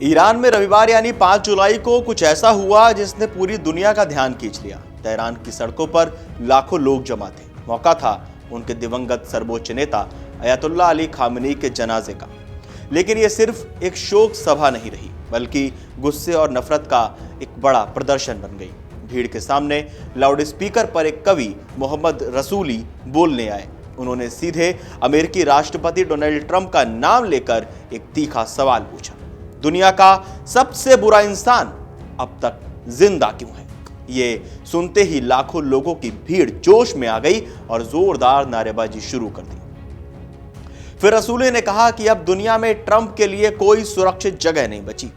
Iran में रविवार यानी 5 जुलाई को कुछ ऐसा हुआ जिसने पूरी दुनिया का ध्यान खींच लिया। तेहरान की सड़कों पर लाखों लोग जमा थे। मौका था उनके दिवंगत सर्वोच्च नेता अयतुल्लाह अली खामेनी के जनाजे का। लेकिन यह सिर्फ एक शोक सभा नहीं रही, बल्कि गुस्से और नफरत का एक बड़ा प्रदर्शन बन गई। भीड़ के सामने लाउड स्पीकर पर एक कवि मोहम्मद रसूली बोलने आए। उन्होंने सीधे अमेरिकी राष्ट्रपति डोनाल्ड ट्रंप का नाम लेकर एक तीखा सवाल पूछा, दुनिया का सबसे बुरा इंसान अब तक जिंदा क्यों है? ये सुनते ही लाखों लोगों की भीड़ जोश में आ गई और जोरदार नारेबाजी शुरू कर दी। फिर रसूली ने कहा कि अब दुनिया में ट्रंप के लिए कोई सुरक्षित जगह नहीं बची।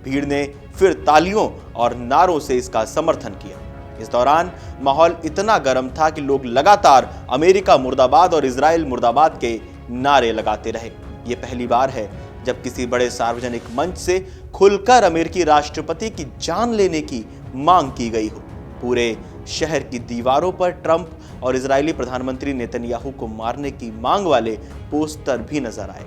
भीड़ ने फिर तालियों और नारों से इसका समर्थन किया। इस दौरान माहौल इतना गर्म था कि लोग लगातार अमेरिका मुर्दाबाद और इजराइल मुर्दाबाद के नारे लगाते रहे। यह पहली बार है जब किसी बड़े सार्वजनिक मंच से खुलकर अमेरिकी राष्ट्रपति की जान लेने की मांग की गई हो। पूरे शहर की दीवारों पर ट्रंप और इजरायली प्रधानमंत्री नेतन्याहू को मारने की मांग वाले पोस्टर भी नजर आए।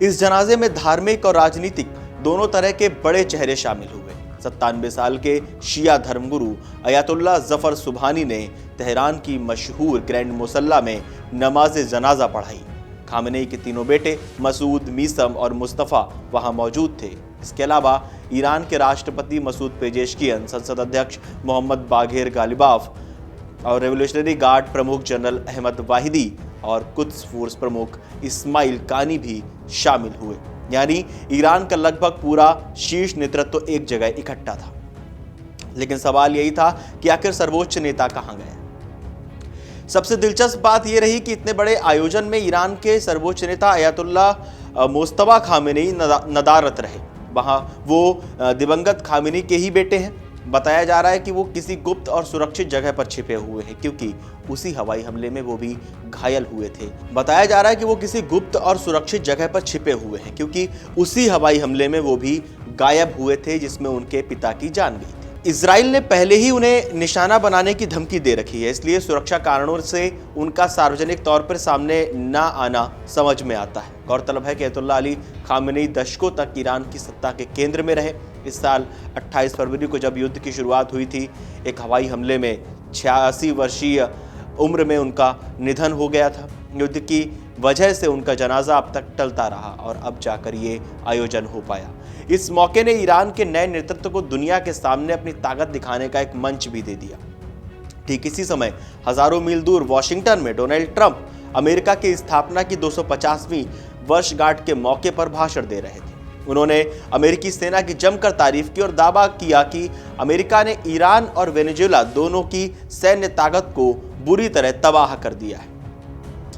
इस जनाजे में धार्मिक और राजनीतिक दोनों तरह के बड़े चेहरे शामिल हुए। 97 साल के शिया धर्मगुरु अयतुल्लाह जफर सुबहानी ने तेहरान की मशहूर ग्रैंड मुसल्ला में नमाज जनाजा पढ़ाई। खामेनी के तीनों बेटे मसूद, मीसम और मुस्तफ़ा वहां मौजूद थे। इसके अलावा ईरान के राष्ट्रपति मसूद पेजेशकियन, संसद अध्यक्ष मोहम्मद बाघेर गालिबाफ और रेवोल्यूशनरी गार्ड प्रमुख जनरल अहमद वाहिदी और कुद्स फोर्स प्रमुख इस्माइल कानी भी शामिल हुए। यानी ईरान का लगभग पूरा शीर्ष नेतृत्व एक जगह इकट्ठा था। लेकिन सवाल यही था कि आखिर सर्वोच्च नेता कहां गए? सबसे दिलचस्प बात यह रही कि इतने बड़े आयोजन में ईरान के सर्वोच्च नेता अयतुल्लाह मुस्तफा खामेनी नदारत रहे। वहां वो दिवंगत खामेनी के ही बेटे हैं। बताया जा रहा है कि वो किसी गुप्त और सुरक्षित जगह पर छिपे हुए हैं, क्योंकि उसी हवाई हमले में वो भी घायल हुए थे। बताया जा रहा है कि वो किसी गुप्त और सुरक्षित जगह पर छिपे हुए हैं, क्योंकि उसी हवाई हमले में वो भी गायब हुए थे जिसमें उनके पिता की जान गई थी। इजराइल ने पहले ही उन्हें निशाना बनाने की धमकी दे रखी है, इसलिए सुरक्षा कारणों से उनका सार्वजनिक तौर पर सामने ना आना समझ में आता है। गौरतलब है कि अयतुल्लाह अली खामेनी दशकों तक ईरान की सत्ता के केंद्र में रहे। इस साल 28 फरवरी को जब युद्ध की शुरुआत हुई थी, एक हवाई हमले में 86 वर्षीय उम्र में उनका निधन हो गया था। युद्ध की वजह से उनका जनाजा अब तक टलता रहा और अब जाकर ये आयोजन हो पाया। इस मौके ने ईरान के नए नेतृत्व को दुनिया के सामने अपनी ताकत दिखाने का एक मंच भी दे दिया। ठीक इसी समय हजारों मील दूर वॉशिंगटन में डोनाल्ड ट्रंप अमेरिका की स्थापना की 250वीं वर्षगांठ के मौके पर भाषण दे रहे थे। उन्होंने अमेरिकी सेना की जमकर तारीफ की और दावा किया कि अमेरिका ने ईरान और वेनेजुएला दोनों की सैन्य ताकत को बुरी तरह तबाह कर दिया है।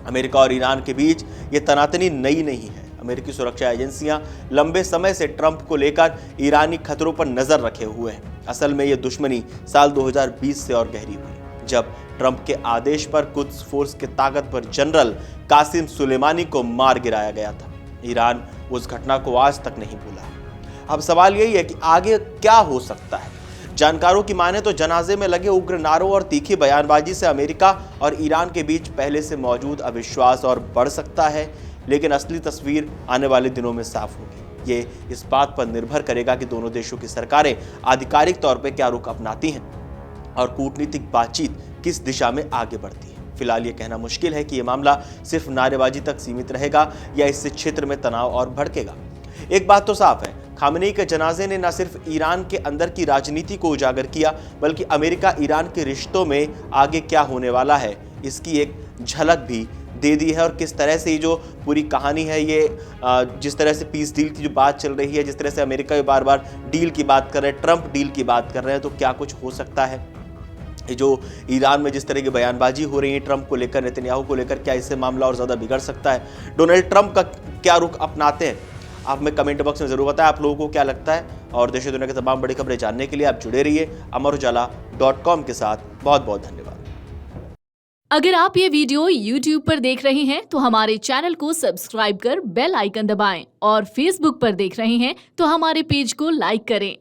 अमेरिका और ईरान के बीच ये तनातनी नई नहीं है। अमेरिकी सुरक्षा एजेंसियां लंबे समय से ट्रंप को लेकर ईरानी खतरों पर नजर रखे हुए हैं। असल में यह दुश्मनी साल 2020 से और गहरी हुई, जब ट्रंप के आदेश पर कुद्स फोर्स के ताकतवर जनरल कासिम सुलेमानी को मार गिराया गया था। ईरान उस घटना को आज तक नहीं भूला। अब सवाल यही है कि आगे क्या हो सकता है। जानकारों की माने तो जनाजे में लगे उग्र नारों और तीखी बयानबाजी से अमेरिका और ईरान के बीच पहले से मौजूद अविश्वास और बढ़ सकता है, लेकिन असली तस्वीर आने वाले दिनों में साफ होगी। ये इस बात पर निर्भर करेगा कि दोनों देशों की सरकारें आधिकारिक तौर पर क्या रुख अपनाती हैं और कूटनीतिक बातचीत किस दिशा में आगे बढ़ती है। फिलहाल ये कहना मुश्किल है कि यह मामला सिर्फ नारेबाजी तक सीमित रहेगा या इससे क्षेत्र में तनाव और भड़केगा। एक बात तो साफ है, खामेनी के जनाजे ने न सिर्फ ईरान के अंदर की राजनीति को उजागर किया, बल्कि अमेरिका ईरान के रिश्तों में आगे क्या होने वाला है इसकी एक झलक भी दे दी है। और किस तरह से ये जो पूरी कहानी है, ये जिस तरह से पीस डील की जो बात चल रही है, जिस तरह से अमेरिका बार बार डील की बात कर रहे हैं, ट्रंप डील की बात कर रहे हैं, तो क्या कुछ हो सकता है। ये जो ईरान में जिस तरह की बयानबाजी हो रही है ट्रंप को लेकर, नेतन्याहू को लेकर, क्या इससे मामला और ज़्यादा बिगड़ सकता है? डोनाल्ड ट्रंप का क्या रुख अपनाते हैं? आप हमें कमेंट बॉक्स में जरूर बताएं आप लोगों को क्या लगता है। और देश दुनिया की तमाम बड़ी खबरें जानने के लिए आप जुड़े रहिए amarujala.com के साथ। बहुत बहुत धन्यवाद। अगर आप ये वीडियो YouTube पर देख रहे हैं तो हमारे चैनल को सब्सक्राइब कर बेल आइकन दबाएं और Facebook पर देख रहे हैं तो हमारे पेज को लाइक करें।